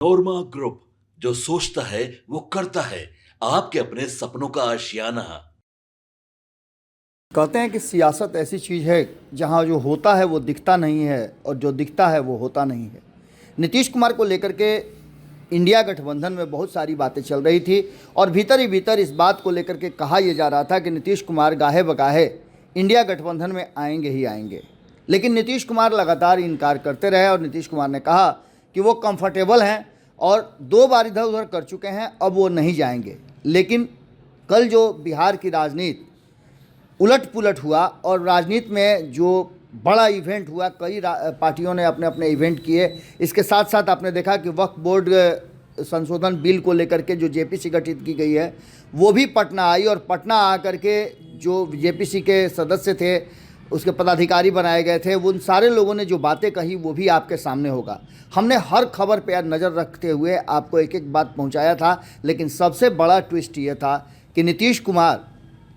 नोरमा group, जो सोचता है वो करता है। आपके अपने सपनों का आशियाना। कहते हैं कि सियासत ऐसी चीज़ है जहां जो होता है वो दिखता नहीं है और जो दिखता है वो होता नहीं है। नीतीश कुमार को लेकर के इंडिया गठबंधन में बहुत सारी बातें चल रही थी और भीतर ही भीतर इस बात को लेकर के कहा यह जा रहा था कि नीतीश कुमार गाहे बगाहे इंडिया गठबंधन में आएंगे ही आएंगे। लेकिन नीतीश कुमार लगातार इनकार करते रहे और नीतीश कुमार ने कहा कि वो कंफर्टेबल हैं और 2 बार इधर उधर कर चुके हैं, अब वो नहीं जाएंगे। लेकिन कल जो बिहार की राजनीति उलट पुलट हुआ और राजनीति में जो बड़ा इवेंट हुआ, कई पार्टियों ने अपने अपने इवेंट किए। इसके साथ साथ आपने देखा कि वक्फ बोर्ड संशोधन बिल को लेकर के जो जेपीसी गठित की गई है वो भी पटना आई और पटना आकर के जो जेपीसी के सदस्य थे, उसके पदाधिकारी बनाए गए थे, उन सारे लोगों ने जो बातें कही वो भी आपके सामने होगा। हमने हर खबर पर नज़र रखते हुए आपको एक एक बात पहुंचाया था, लेकिन सबसे बड़ा ट्विस्ट ये था कि नीतीश कुमार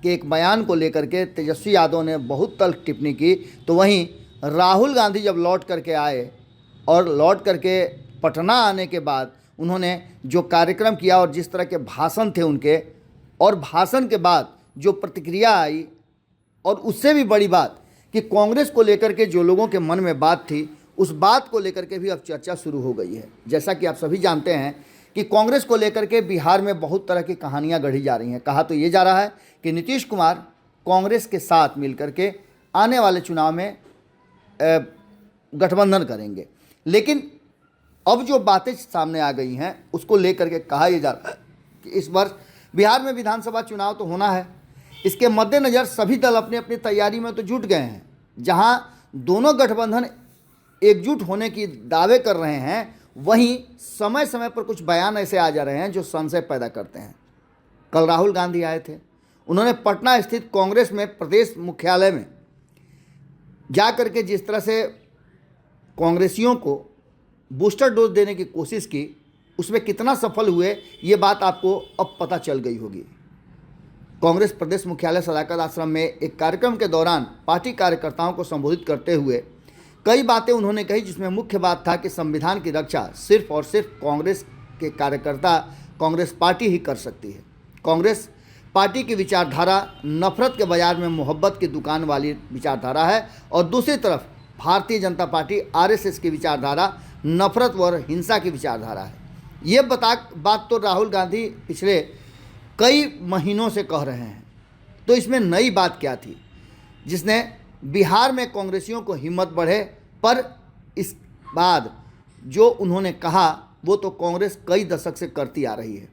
के एक बयान को लेकर के तेजस्वी यादव ने बहुत तल्ख टिप्पणी की। तो वहीं राहुल गांधी जब लौट करके आए और लौट करके पटना आने के बाद उन्होंने जो कार्यक्रम किया और जिस तरह के भाषण थे उनके, और भाषण के बाद जो प्रतिक्रिया आई, और उससे भी बड़ी बात कि कांग्रेस को लेकर के जो लोगों के मन में बात थी उस बात को लेकर के भी अब चर्चा शुरू हो गई है। जैसा कि आप सभी जानते हैं कि कांग्रेस को लेकर के बिहार में बहुत तरह की कहानियां गढ़ी जा रही हैं। कहा तो ये जा रहा है कि नीतीश कुमार कांग्रेस के साथ मिलकर के आने वाले चुनाव में गठबंधन करेंगे। लेकिन अब जो बातें सामने आ गई हैं उसको लेकर के कहा यह जा रहा है कि इस वर्ष बिहार में विधानसभा चुनाव तो होना है। इसके मद्देनज़र सभी दल अपनी अपनी तैयारी में तो जुट गए हैं। जहां दोनों गठबंधन एकजुट होने की दावे कर रहे हैं, वहीं समय समय पर कुछ बयान ऐसे आ जा रहे हैं जो संशय पैदा करते हैं। कल राहुल गांधी आए थे, उन्होंने पटना स्थित कांग्रेस में प्रदेश मुख्यालय में जा कर के जिस तरह से कांग्रेसियों को बूस्टर डोज देने की कोशिश की, उसमें कितना सफल हुए ये बात आपको अब पता चल गई होगी। कांग्रेस प्रदेश मुख्यालय सदाकत आश्रम में एक कार्यक्रम के दौरान पार्टी कार्यकर्ताओं को संबोधित करते हुए कई बातें उन्होंने कही, जिसमें मुख्य बात था कि संविधान की रक्षा सिर्फ और सिर्फ कांग्रेस के कार्यकर्ता, कांग्रेस पार्टी ही कर सकती है। कांग्रेस पार्टी की विचारधारा नफरत के बाजार में मोहब्बत की दुकान वाली विचारधारा है और दूसरी तरफ भारतीय जनता पार्टी आरएसएस की विचारधारा नफरत व हिंसा की विचारधारा है। ये बात तो राहुल गांधी पिछले कई महीनों से कह रहे हैं। तो इसमें नई बात क्या थी जिसने बिहार में कांग्रेसियों को हिम्मत बढ़े? पर इस बाद जो उन्होंने कहा वो तो कांग्रेस कई दशक से करती आ रही है।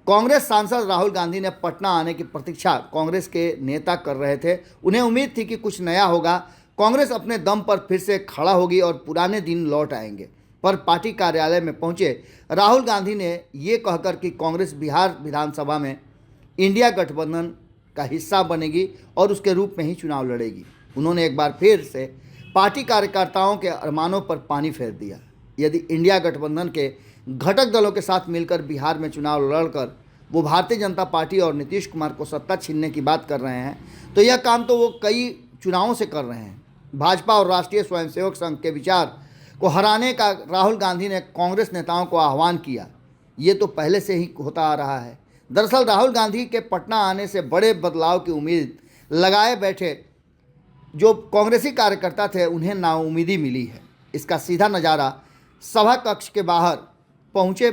कांग्रेस सांसद राहुल गांधी ने पटना आने की प्रतीक्षा कांग्रेस के नेता कर रहे थे। उन्हें उम्मीद थी कि कुछ नया होगा, कांग्रेस अपने दम पर फिर से खड़ा होगी और पुराने दिन लौट आएंगे। पर पार्टी कार्यालय में पहुंचे राहुल गांधी ने ये कहकर कि कांग्रेस बिहार विधानसभा में इंडिया गठबंधन का हिस्सा बनेगी और उसके रूप में ही चुनाव लड़ेगी। उन्होंने एक बार फिर से पार्टी कार्यकर्ताओं के अरमानों पर पानी फेर दिया। यदि इंडिया गठबंधन के घटक दलों के साथ मिलकर बिहार में चुनाव लड़कर वो भारतीय जनता पार्टी और नीतीश कुमार को सत्ता छीनने की बात कर रहे हैं, तो यह काम तो वो कई चुनावों से कर रहे हैं। भाजपा और राष्ट्रीय स्वयंसेवक संघ के विचार को हराने का राहुल गांधी ने कांग्रेस नेताओं को आह्वान किया। ये तो पहले से ही होता आ रहा है। दरअसल राहुल गांधी के पटना आने से बड़े बदलाव की उम्मीद लगाए बैठे जो कांग्रेसी कार्यकर्ता थे उन्हें नाउम्मीदी मिली है। इसका सीधा नज़ारा सभा कक्ष के बाहर पहुंचे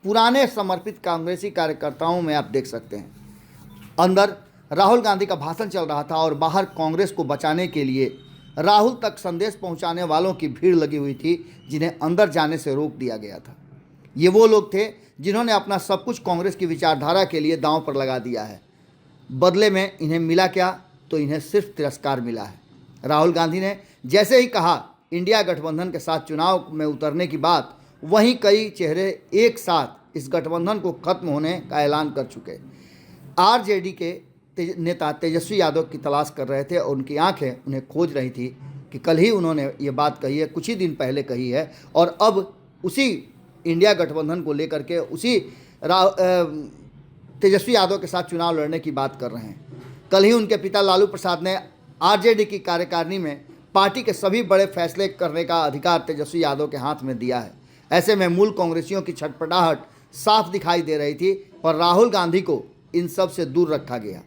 पुराने समर्पित कांग्रेसी कार्यकर्ताओं में आप देख सकते हैं। अंदर राहुल गांधी का भाषण चल रहा था और बाहर कांग्रेस को बचाने के लिए राहुल तक संदेश पहुंचाने वालों की भीड़ लगी हुई थी, जिन्हें अंदर जाने से रोक दिया गया था। ये वो लोग थे जिन्होंने अपना सब कुछ कांग्रेस की विचारधारा के लिए दांव पर लगा दिया है। बदले में इन्हें मिला क्या? तो इन्हें सिर्फ तिरस्कार मिला है। राहुल गांधी ने जैसे ही कहा इंडिया गठबंधन के साथ चुनाव में उतरने की बात, वहीं कई चेहरे एक साथ इस गठबंधन को खत्म होने का ऐलान कर चुके आरजेडी के नेता तेजस्वी यादव की तलाश कर रहे थे और उनकी आंखें उन्हें खोज रही थी कि कल ही उन्होंने ये बात कही है, कुछ ही दिन पहले कही है, और अब उसी इंडिया गठबंधन को लेकर के उसी तेजस्वी यादव के साथ चुनाव लड़ने की बात कर रहे हैं। कल ही उनके पिता लालू प्रसाद ने आरजेडी की कार्यकारिणी में पार्टी के सभी बड़े फैसले करने का अधिकार तेजस्वी यादव के हाथ में दिया है। ऐसे में मूल कांग्रेसियों की छटपटाहट साफ दिखाई दे रही थी, पर राहुल गांधी को इन सब से दूर रखा गया।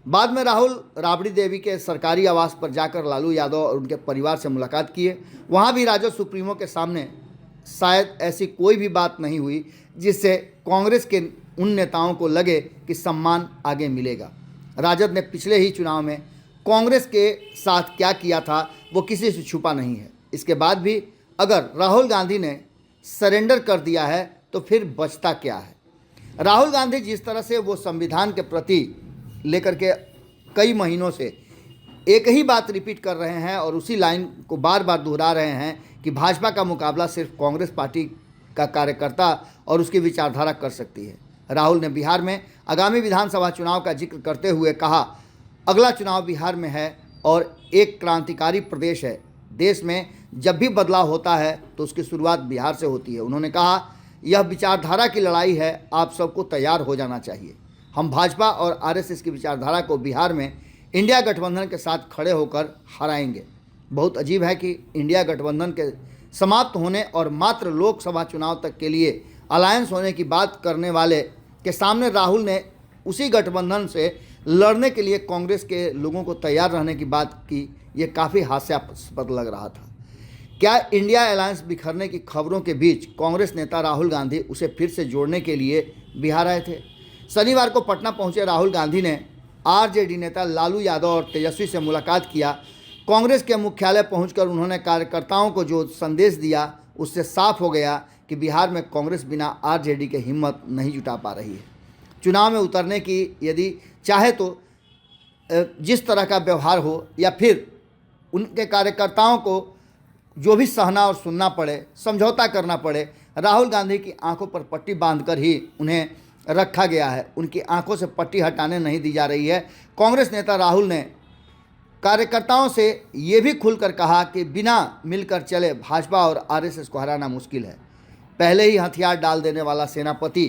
बाद में राहुल राबड़ी देवी के सरकारी आवास पर जाकर लालू यादव और उनके परिवार से मुलाकात किए। वहां भी राजद सुप्रीमो के सामने शायद ऐसी कोई भी बात नहीं हुई जिससे कांग्रेस के उन नेताओं को लगे कि सम्मान आगे मिलेगा। राजद ने पिछले ही चुनाव में कांग्रेस के साथ क्या किया था वो किसी से छुपा नहीं है। इसके बाद भी अगर राहुल गांधी ने सरेंडर कर दिया है तो फिर बचता क्या है। राहुल गांधी जिस तरह से वो संविधान के प्रति लेकर के कई महीनों से एक ही बात रिपीट कर रहे हैं और उसी लाइन को बार बार दोहरा रहे हैं कि भाजपा का मुकाबला सिर्फ कांग्रेस पार्टी का कार्यकर्ता और उसकी विचारधारा कर सकती है। राहुल ने बिहार में आगामी विधानसभा चुनाव का जिक्र करते हुए कहा, अगला चुनाव बिहार में है और एक क्रांतिकारी प्रदेश है। देश में जब भी बदलाव होता है तो उसकी शुरुआत बिहार से होती है। उन्होंने कहा, यह विचारधारा की लड़ाई है, आप सबको तैयार हो जाना चाहिए। हम भाजपा और आरएसएस की विचारधारा को बिहार में इंडिया गठबंधन के साथ खड़े होकर हराएंगे। बहुत अजीब है कि इंडिया गठबंधन के समाप्त होने और मात्र लोकसभा चुनाव तक के लिए अलायंस होने की बात करने वाले के सामने राहुल ने उसी गठबंधन से लड़ने के लिए कांग्रेस के लोगों को तैयार रहने की बात की। ये काफ़ी हास्यास्पद लग रहा था। क्या इंडिया अलायंस बिखरने की खबरों के बीच कांग्रेस नेता राहुल गांधी उसे फिर से जोड़ने के लिए बिहार आए थे? शनिवार को पटना पहुंचे राहुल गांधी ने आरजेडी नेता लालू यादव और तेजस्वी से मुलाकात किया। कांग्रेस के मुख्यालय पहुंचकर उन्होंने कार्यकर्ताओं को जो संदेश दिया उससे साफ हो गया कि बिहार में कांग्रेस बिना आरजेडी के हिम्मत नहीं जुटा पा रही है। चुनाव में उतरने की यदि चाहे तो जिस तरह का व्यवहार हो या फिर उनके कार्यकर्ताओं को जो भी सहना और सुनना पड़े, समझौता करना पड़े, राहुल गांधी की आंखों पर पट्टी बांधकर ही उन्हें रखा गया है। उनकी आंखों से पट्टी हटाने नहीं दी जा रही है। कांग्रेस नेता राहुल ने कार्यकर्ताओं से ये भी खुलकर कहा कि बिना मिलकर चले भाजपा और आरएसएस को हराना मुश्किल है। पहले ही हथियार डाल देने वाला सेनापति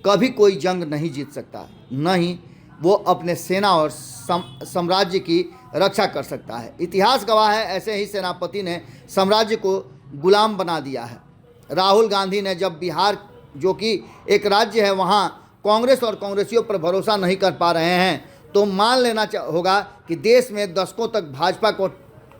कभी कोई जंग नहीं जीत सकता, न ही वो अपने सेना और साम्राज्य की रक्षा कर सकता है। इतिहास गवाह है, ऐसे ही सेनापति ने साम्राज्य को गुलाम बना दिया है। राहुल गांधी ने जब बिहार जो कि एक राज्य है वहाँ कांग्रेस और कांग्रेसियों पर भरोसा नहीं कर पा रहे हैं तो मान लेना होगा कि देश में दशकों तक भाजपा को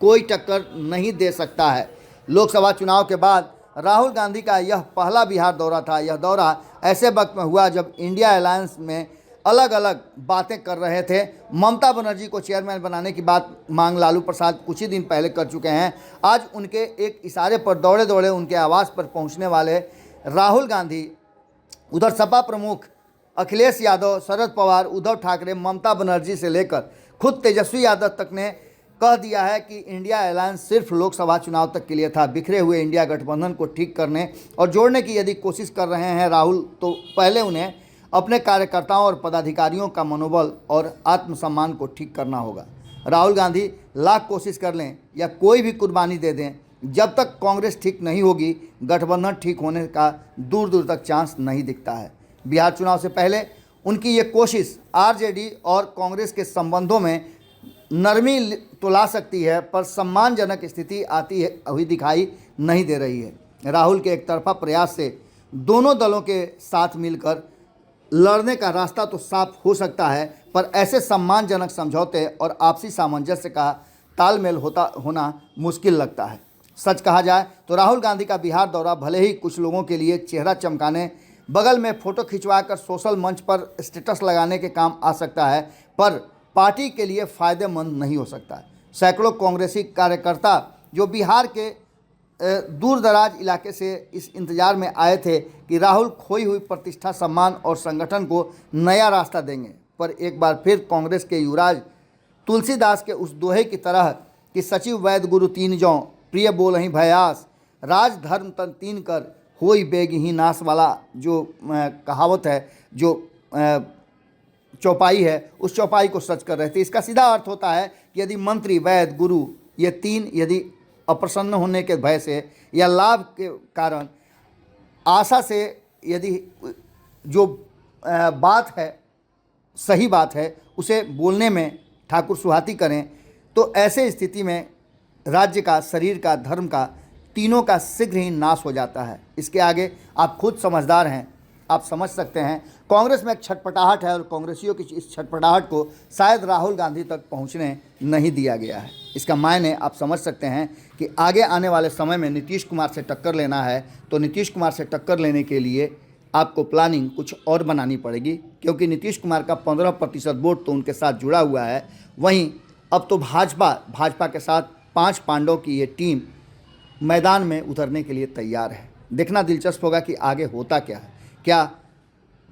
कोई टक्कर नहीं दे सकता है। लोकसभा चुनाव के बाद राहुल गांधी का यह पहला बिहार दौरा था। यह दौरा ऐसे वक्त में हुआ जब इंडिया अलायंस में अलग अलग बातें कर रहे थे। ममता बनर्जी को चेयरमैन बनाने की बात मांग लालू प्रसाद कुछ ही दिन पहले कर चुके हैं। आज उनके एक इशारे पर दौड़े दौड़े उनके आवास पर पहुंचने वाले राहुल गांधी, उधर सपा प्रमुख अखिलेश यादव, शरद पवार, उद्धव ठाकरे, ममता बनर्जी से लेकर खुद तेजस्वी यादव तक ने कह दिया है कि इंडिया अलायंस सिर्फ लोकसभा चुनाव तक के लिए था। बिखरे हुए इंडिया गठबंधन को ठीक करने और जोड़ने की यदि कोशिश कर रहे हैं राहुल, तो पहले उन्हें अपने कार्यकर्ताओं और पदाधिकारियों का मनोबल और आत्मसम्मान को ठीक करना होगा। राहुल गांधी लाख कोशिश कर लें या कोई भी कुर्बानी दे दें, जब तक कांग्रेस ठीक नहीं होगी गठबंधन ठीक होने का दूर दूर तक चांस नहीं दिखता है। बिहार चुनाव से पहले उनकी ये कोशिश आरजेडी और कांग्रेस के संबंधों में नरमी तो ला सकती है, पर सम्मानजनक स्थिति आती हुई दिखाई नहीं दे रही है। राहुल के एक तरफा प्रयास से दोनों दलों के साथ मिलकर लड़ने का रास्ता तो साफ हो सकता है, पर ऐसे सम्मानजनक समझौते और आपसी सामंजस्य का तालमेल होना मुश्किल लगता है। सच कहा जाए तो राहुल गांधी का बिहार दौरा भले ही कुछ लोगों के लिए चेहरा चमकाने, बगल में फ़ोटो खिंचवाकर सोशल मंच पर स्टेटस लगाने के काम आ सकता है, पर पार्टी के लिए फ़ायदेमंद नहीं हो सकता। सैकड़ों कांग्रेसी कार्यकर्ता जो बिहार के दूर दराज इलाके से इस इंतज़ार में आए थे कि राहुल खोई हुई प्रतिष्ठा, सम्मान और संगठन को नया रास्ता देंगे, पर एक बार फिर कांग्रेस के युवराज तुलसीदास के उस दोहे की तरह कि सचिव वैद्य गुरु तीन जौ, प्रिय बोलहि भयास, राज धर्म तन तीन कर, होई बेग ही नाश वाला जो कहावत है, जो चौपाई है, उस चौपाई को सच कर रहे थे। इसका सीधा अर्थ होता है कि यदि मंत्री, वैद्य, गुरु ये तीन यदि अप्रसन्न होने के भय से या लाभ के कारण, आशा से यदि जो बात है सही बात है उसे बोलने में ठाकुर सुहाती करें, तो ऐसे स्थिति में राज्य का, शरीर का, धर्म का, तीनों का शीघ्र ही नाश हो जाता है। इसके आगे आप खुद समझदार हैं, आप समझ सकते हैं। कांग्रेस में एक छटपटाहट है और कांग्रेसियों की इस छटपटाहट को शायद राहुल गांधी तक पहुंचने नहीं दिया गया है। इसका मायने आप समझ सकते हैं कि आगे आने वाले समय में नीतीश कुमार से टक्कर लेना है तो नीतीश कुमार से टक्कर लेने के लिए आपको प्लानिंग कुछ और बनानी पड़ेगी, क्योंकि नीतीश कुमार का 15% वोट तो उनके साथ जुड़ा हुआ है। वहीं अब तो भाजपा के साथ 5 पांडवों की ये टीम मैदान में उतरने के लिए तैयार है। देखना दिलचस्प होगा कि आगे होता क्या है। क्या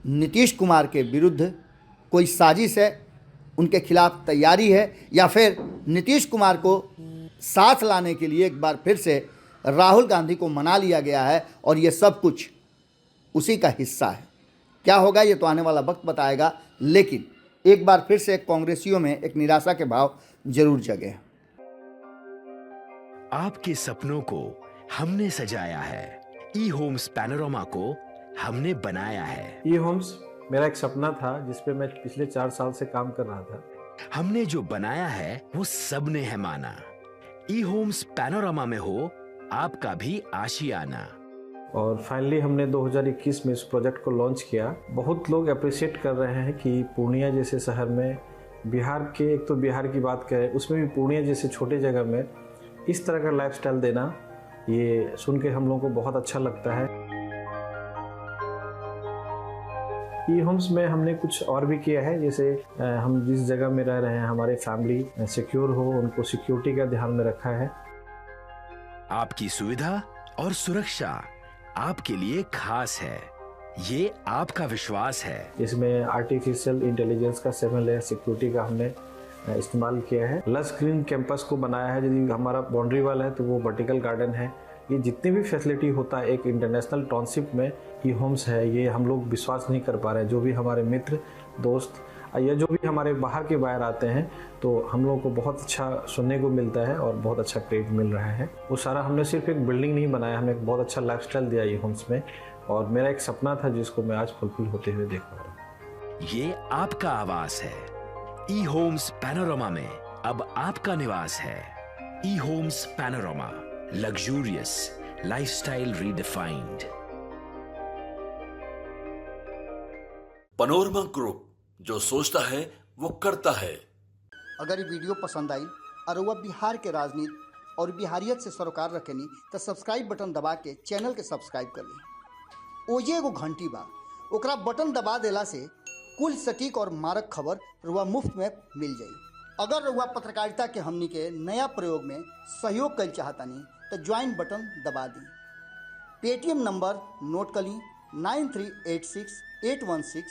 नीतीश कुमार के विरुद्ध कोई साजिश है, उनके खिलाफ तैयारी है, या फिर नीतीश कुमार को साथ लाने के लिए एक बार फिर से राहुल गांधी को मना लिया गया है और ये सब कुछ उसी का हिस्सा है। क्या होगा ये तो आने वाला वक्त बताएगा, लेकिन एक बार फिर से कांग्रेसियों में एक निराशा के भाव जरूर जगे। आपके सपनों को हमने सजाया है, ई होम्स पैनोरामा को हमने बनाया है। ई होम्स मेरा एक सपना था जिस पे मैं पिछले 4 साल से काम कर रहा था। हमने जो बनाया है वो सबने है माना। ई होम्स पैनोरामा में हो आपका भी आशियाना। और फाइनली हमने 2021 में इस प्रोजेक्ट को लॉन्च किया। बहुत लोग अप्रिशिएट कर रहे हैं कि पूर्णिया जैसे शहर में, बिहार के, एक तो बिहार की बात करें उसमें भी पूर्णिया जैसे छोटे जगह में इस तरह का लाइफस्टाइल देना, ये सुन के हम लोगों को बहुत अच्छा लगता है। ई होम्स में हमने कुछ और भी किया है, जैसे हम जिस जगह में रह रहे हैं हमारे फैमिली सिक्योर हो, उनको सिक्योरिटी का ध्यान में रखा है। आपकी सुविधा और सुरक्षा आपके लिए खास है, ये आपका विश्वास है। इसमें आर्टिफिशियल इंटेलिजेंस का 7 लेयर सिक्योरिटी का हमने इस्तेमाल किया है। लस ग्रीन कैंपस को बनाया है। यदि हमारा बाउंड्री वाल है तो वो वर्टिकल गार्डन है। ये जितनी भी फैसिलिटी होता है एक इंटरनेशनल टाउनशिप में ई होम्स है, ये हम लोग विश्वास नहीं कर पा रहे हैं। जो भी हमारे मित्र दोस्त या जो भी हमारे बाहर के बाहर आते हैं तो हम लोगों को बहुत अच्छा सुनने को मिलता है और बहुत अच्छा क्रेडिट मिल रहा है। वो सारा हमने सिर्फ एक बिल्डिंग नहीं बनाया, हमने एक बहुत अच्छा लाइफस्टाइल दिया ई होम्स में, और मेरा एक सपना था जिसको मैं आज फुलफिल होते हुए देख पा रहा हूँ। ये आपका आवास है। ई होम्स पैनोरामा में अब आपका निवास है। E Homes Panorama, luxurious lifestyle redefined. Panorama group, जो सोचता है वो करता है। अगर ये वीडियो पसंद आई और वह बिहार के राजनीति और बिहारियत से सरोकार रखेनी तो सब्सक्राइब बटन दबा के चैनल के सब्सक्राइब कर ली। ओजे एगो घंटी बा, ओकरा बटन दबा देला से कुल सटीक और मारक खबर रुआ मुफ्त में मिल जाई। अगर रुआ पत्रकारिता के हमनी के नया प्रयोग में सहयोग कर चाहतानी तो ज्वाइन बटन दबा दी। पेटीएम नंबर नोट कर ली 9386816816